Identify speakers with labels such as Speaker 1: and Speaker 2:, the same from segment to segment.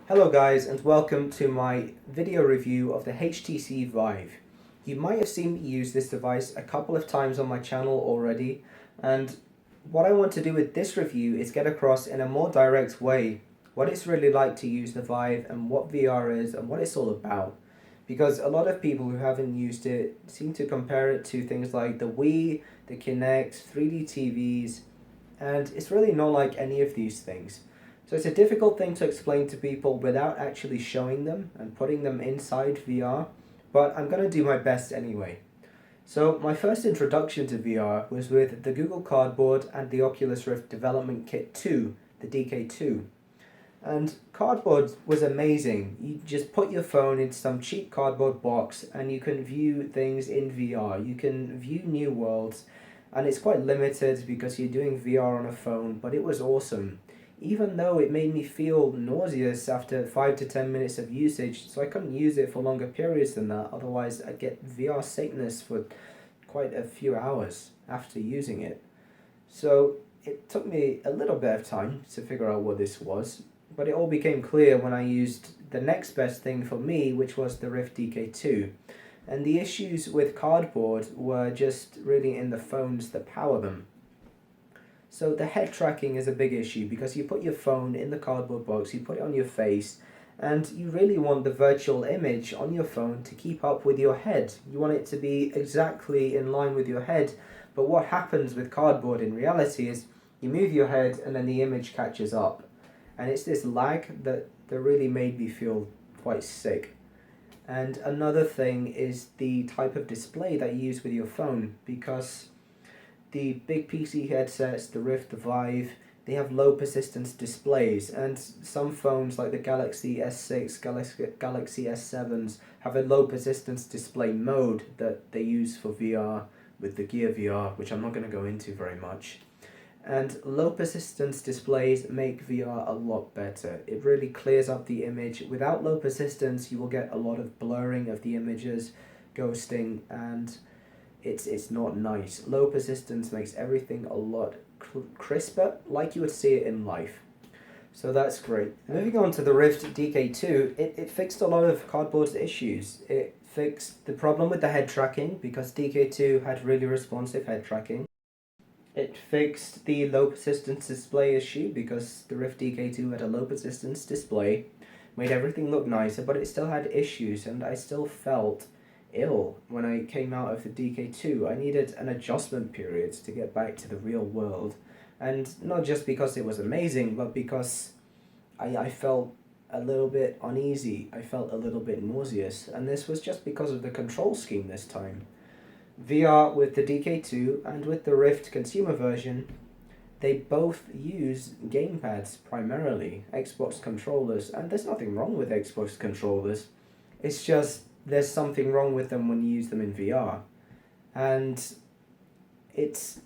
Speaker 1: Hello guys, and welcome to my video review of the HTC Vive. You might have seen me use this device a couple of times on my channel already, and what I want to do with this review is get across in a more direct way what it's really like to use the Vive and what VR is and what it's all about. Because a lot of people who haven't used it seem to compare it to things like the Wii, the Kinect, 3D TVs, and it's really not like any of these things. So it's a difficult thing to explain to people without actually showing them and putting them inside VR, but I'm going to do my best anyway. So my first introduction to VR was with the Google Cardboard and the Oculus Rift Development Kit 2, the DK2. And Cardboard was amazing. You just put your phone in some cheap cardboard box and you can view things in VR. You can view new worlds, and it's quite limited because you're doing VR on a phone, but it was awesome. Even though it made me feel nauseous after 5 to 10 minutes of usage, so I couldn't use it for longer periods than that, otherwise I'd get VR sickness for quite a few hours after using it. So it took me a little bit of time to figure out what this was, but it all became clear when I used the next best thing for me, which was the Rift DK2. And the issues with Cardboard were just really in the phones that power them. So the head tracking is a big issue because you put your phone in the cardboard box, you put it on your face, and you really want the virtual image on your phone to keep up with your head. You want it to be exactly in line with your head, but what happens with cardboard in reality is you move your head and then the image catches up. And it's this lag that really made me feel quite sick. And another thing is the type of display that you use with your phone, because the big PC headsets, the Rift, the Vive, they have low persistence displays, and some phones like the Galaxy S6, Galaxy S7s have a low persistence display mode that they use for VR with the Gear VR, which I'm not going to go into very much. And low persistence displays make VR a lot better. It really clears up the image. Without low persistence, you will get a lot of blurring of the images, ghosting, and it's not nice. Low persistence makes everything a lot crisper, like you would see it in life. So that's great. Moving on to the Rift DK2, it fixed a lot of Cardboard's issues. It fixed the problem with the head tracking because DK2 had really responsive head tracking. It fixed the low persistence display issue because the Rift DK2 had a low persistence display, made everything look nicer, but it still had issues, and I still felt ill when I came out of the DK2. I needed an adjustment period to get back to the real world, and not just because it was amazing, but because I felt a little bit uneasy, I felt a little bit nauseous, and this was just because of the control scheme this time. VR with the DK2 and with the Rift consumer version, they both use gamepads primarily, Xbox controllers, and there's nothing wrong with Xbox controllers. It's just there's something wrong with them when you use them in VR. And it's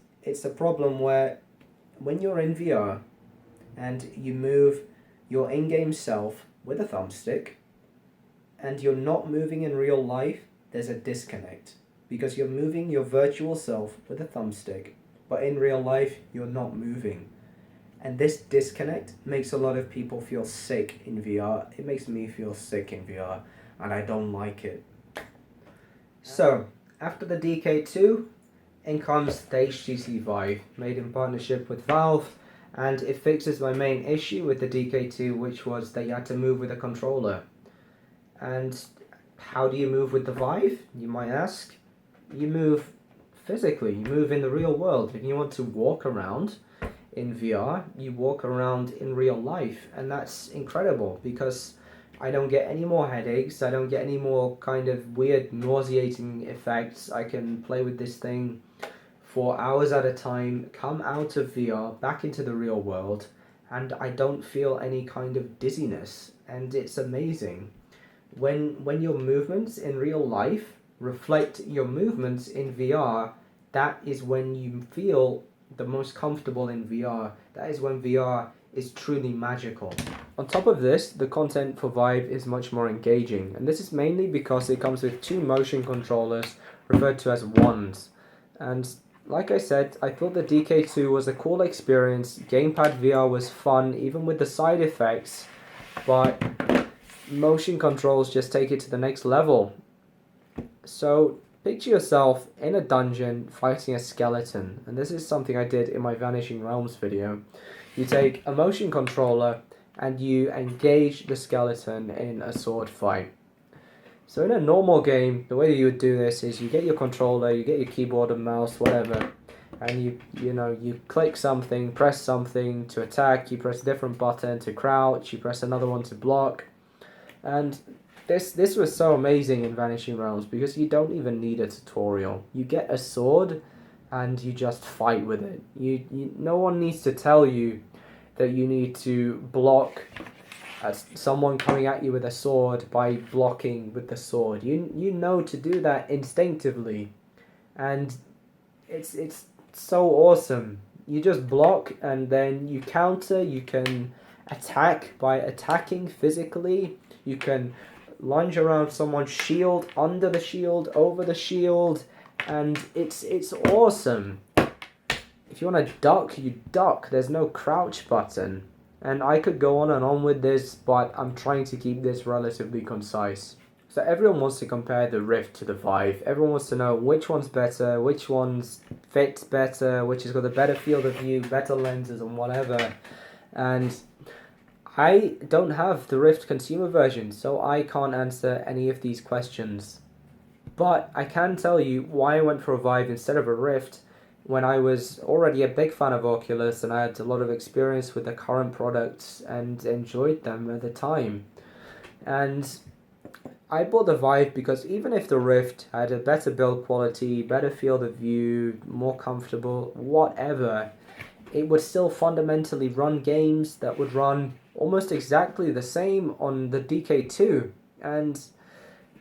Speaker 1: a problem where when you're in VR and you move your in-game self with a thumbstick and you're not moving in real life, there's a disconnect. Because you're moving your virtual self with a thumbstick, but in real life, you're not moving. And this disconnect makes a lot of people feel sick in VR. It makes me feel sick in VR, and I don't like it. So, after the DK2, in comes the HTC Vive, made in partnership with Valve, and it fixes my main issue with the DK2, which was that you had to move with a controller. And how do you move with the Vive, you might ask? You move physically, you move in the real world. If you want to walk around in VR, you walk around in real life, and that's incredible because I don't get any more headaches, I don't get any more kind of weird nauseating effects. I can play with this thing for hours at a time, come out of VR, back into the real world, and I don't feel any kind of dizziness, and it's amazing. When your movements in real life reflect your movements in VR, that is when you feel the most comfortable in VR. That is when VR is truly magical. On top of this, the content for Vive is much more engaging, and this is mainly because it comes with two motion controllers referred to as wands. And like I said, I thought the DK2 was a cool experience. Gamepad VR was fun, even with the side effects, but motion controls just take it to the next level. So picture yourself in a dungeon fighting a skeleton, and this is something I did in my Vanishing Realms video. You take a motion controller and you engage the skeleton in a sword fight. So in a normal game, the way you would do this is you get your controller, you get your keyboard and mouse, whatever, and you click something, press something to attack, you press a different button to crouch, you press another one to block, and this was so amazing in Vanishing Realms because you don't even need a tutorial. You get a sword and you just fight with it. No one needs to tell you that you need to block someone coming at you with a sword by blocking with the sword. You know to do that instinctively, and it's so awesome. You just block and then you counter. You can attack by attacking physically. You can lunge around someone's shield, under the shield, over the shield, and it's awesome. If you want to duck, you duck. There's no crouch button. And I could go on and on with this, but I'm trying to keep this relatively concise. So everyone wants to compare the Rift to the Vive. Everyone wants to know which one's better, which one's fits better, which has got a better field of view, better lenses and whatever. And I don't have the Rift consumer version, so I can't answer any of these questions. But I can tell you why I went for a Vive instead of a Rift, when I was already a big fan of Oculus and I had a lot of experience with the current products and enjoyed them at the time. And I bought the Vive because even if the Rift had a better build quality, better field of view, more comfortable, whatever, it would still fundamentally run games that would run almost exactly the same on the DK2. And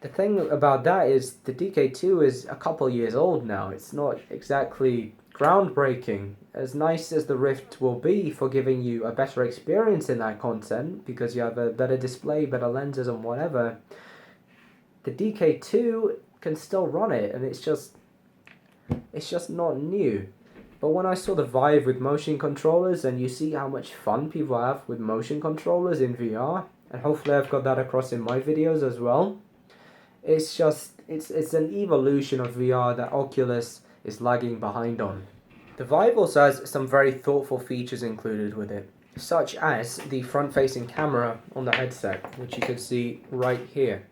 Speaker 1: the thing about that is the DK2 is a couple years old now. It's not exactly groundbreaking. As nice as the Rift will be for giving you a better experience in that content, because you have a better display, better lenses and whatever, the DK2 can still run it, and it's just not new. But when I saw the Vive with motion controllers, and you see how much fun people have with motion controllers in VR, and hopefully I've got that across in my videos as well, it's an evolution of VR that Oculus is lagging behind on. The Vive also has some very thoughtful features included with it, such as the front-facing camera on the headset, which you can see right here.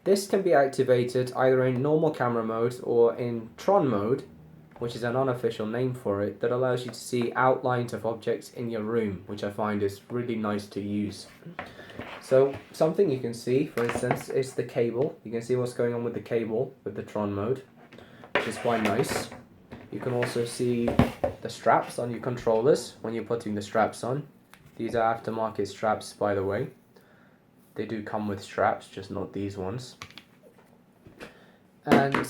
Speaker 1: This can be activated either in normal camera mode or in Tron mode, which is an unofficial name for it, that allows you to see outlines of objects in your room, which I find is really nice to use. So something you can see, for instance, is the cable. You can see what's going on with the cable with the Tron mode, which is quite nice. You can also see the straps on your controllers when you're putting the straps on. These are aftermarket straps, by the way. They do come with straps, just not these ones. And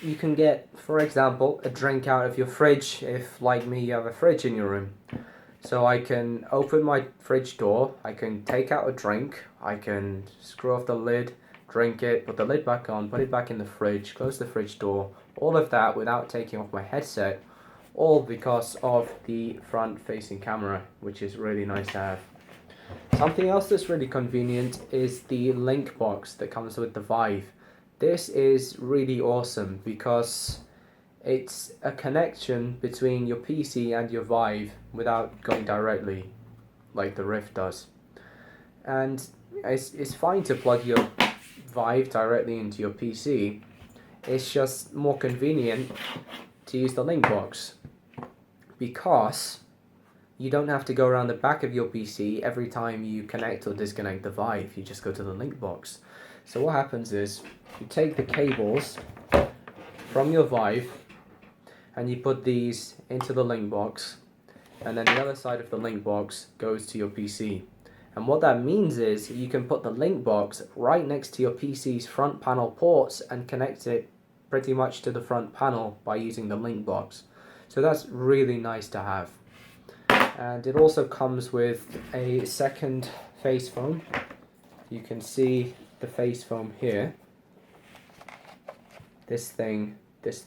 Speaker 1: you can get, for example, a drink out of your fridge if, like me, you have a fridge in your room. So I can open my fridge door, I can take out a drink, I can screw off the lid, drink it, put the lid back on, put it back in the fridge, close the fridge door, all of that without taking off my headset, all because of the front-facing camera, which is really nice to have. Something else that's really convenient is the link box that comes with the Vive. This is really awesome because it's a connection between your PC and your Vive without going directly like the Rift does. And it's fine to plug your Vive directly into your PC. It's just more convenient to use the link box because you don't have to go around the back of your PC every time you connect or disconnect the Vive. You just go to the link box. So what happens is you take the cables from your Vive and you put these into the link box, and then the other side of the link box goes to your PC. And what that means is you can put the link box right next to your PC's front panel ports and connect it pretty much to the front panel by using the link box. So that's really nice to have. And it also comes with a second face foam. You can see the face foam here. This thing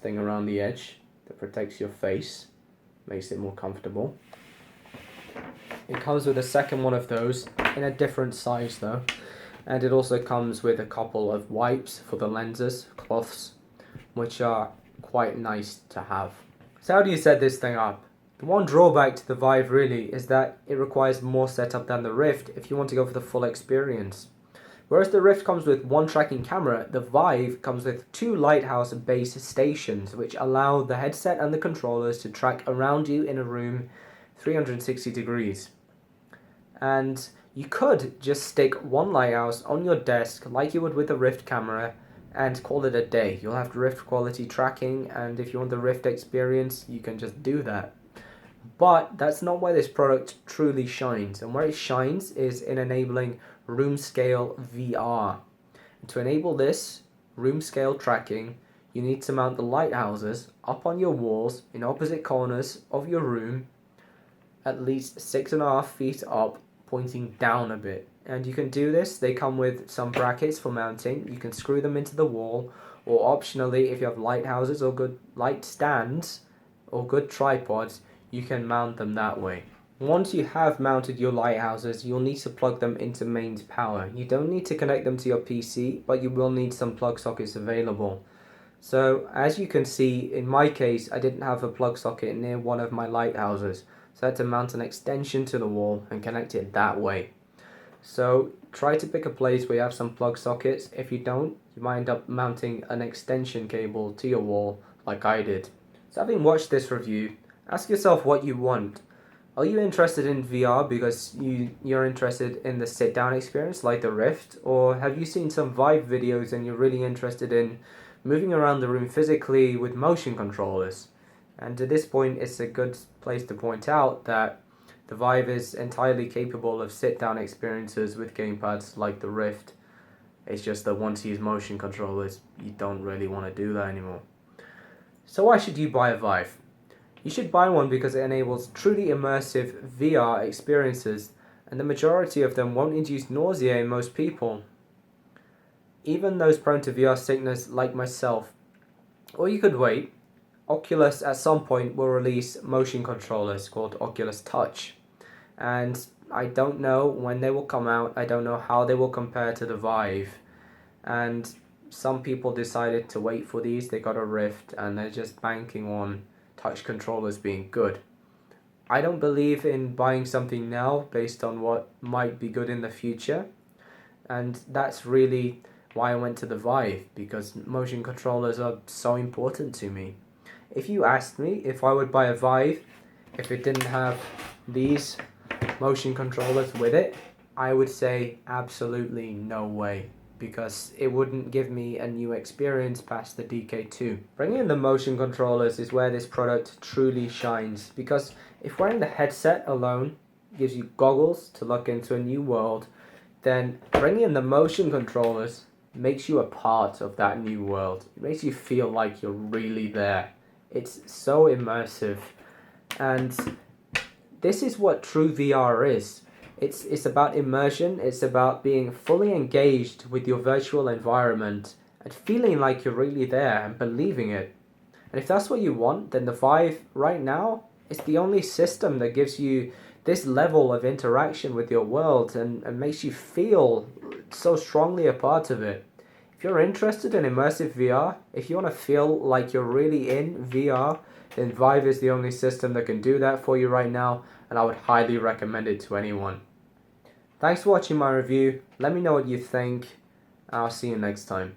Speaker 1: around the edge that protects your face, makes it more comfortable. It comes with a second one of those in a different size though. And it also comes with a couple of wipes for the lenses, cloths, which are quite nice to have. So how do you set this thing up? The one drawback to the Vive really is that it requires more setup than the Rift if you want to go for the full experience. Whereas the Rift comes with one tracking camera, the Vive comes with two lighthouse base stations which allow the headset and the controllers to track around you in a room 360 degrees. And you could just stick one lighthouse on your desk like you would with the Rift camera and call it a day. You'll have Rift quality tracking, and if you want the Rift experience, you can just do that. But that's not where this product truly shines, and where it shines is in enabling room scale VR. And to enable this room scale tracking, you need to mount the lighthouses up on your walls in opposite corners of your room, at least 6.5 feet up, pointing down a bit. And you can do this, they come with some brackets for mounting, you can screw them into the wall, or optionally if you have lighthouses or good light stands or good tripods, you can mount them that way. Once you have mounted your lighthouses, you'll need to plug them into mains power. You don't need to connect them to your PC, but you will need some plug sockets available. So as you can see, in my case, I didn't have a plug socket near one of my lighthouses, so I had to mount an extension to the wall and connect it that way. So try to pick a place where you have some plug sockets. If you don't, you might end up mounting an extension cable to your wall like I did. So having watched this review, ask yourself what you want. Are you interested in VR because you're interested in the sit-down experience like the Rift? Or have you seen some Vive videos and you're really interested in moving around the room physically with motion controllers? And at this point, it's a good place to point out that the Vive is entirely capable of sit-down experiences with gamepads like the Rift. It's just that once you use motion controllers, you don't really want to do that anymore. So why should you buy a Vive? You should buy one because it enables truly immersive VR experiences, and the majority of them won't induce nausea in most people, even those prone to VR sickness like myself. Or you could wait. Oculus at some point will release motion controllers called Oculus Touch, and I don't know when they will come out. I don't know how they will compare to the Vive, and some people decided to wait for these. They got a Rift and they're just banking on touch controllers being good. I don't believe in buying something now based on what might be good in the future, and that's really why I went to the Vive, because motion controllers are so important to me. If you asked me if I would buy a Vive if it didn't have these motion controllers with it, I would say absolutely no way, because it wouldn't give me a new experience past the DK2. Bringing in the motion controllers is where this product truly shines, because if wearing the headset alone gives you goggles to look into a new world, then bringing in the motion controllers makes you a part of that new world. It makes you feel like you're really there. It's so immersive, and this is what true VR is. It's about immersion, it's about being fully engaged with your virtual environment and feeling like you're really there and believing it. And if that's what you want, then the Vive right now is the only system that gives you this level of interaction with your world and makes you feel so strongly a part of it. If you're interested in immersive VR, if you want to feel like you're really in VR, then Vive is the only system that can do that for you right now, and I would highly recommend it to anyone. Thanks for watching my review. Let me know what you think, and I'll see you next time.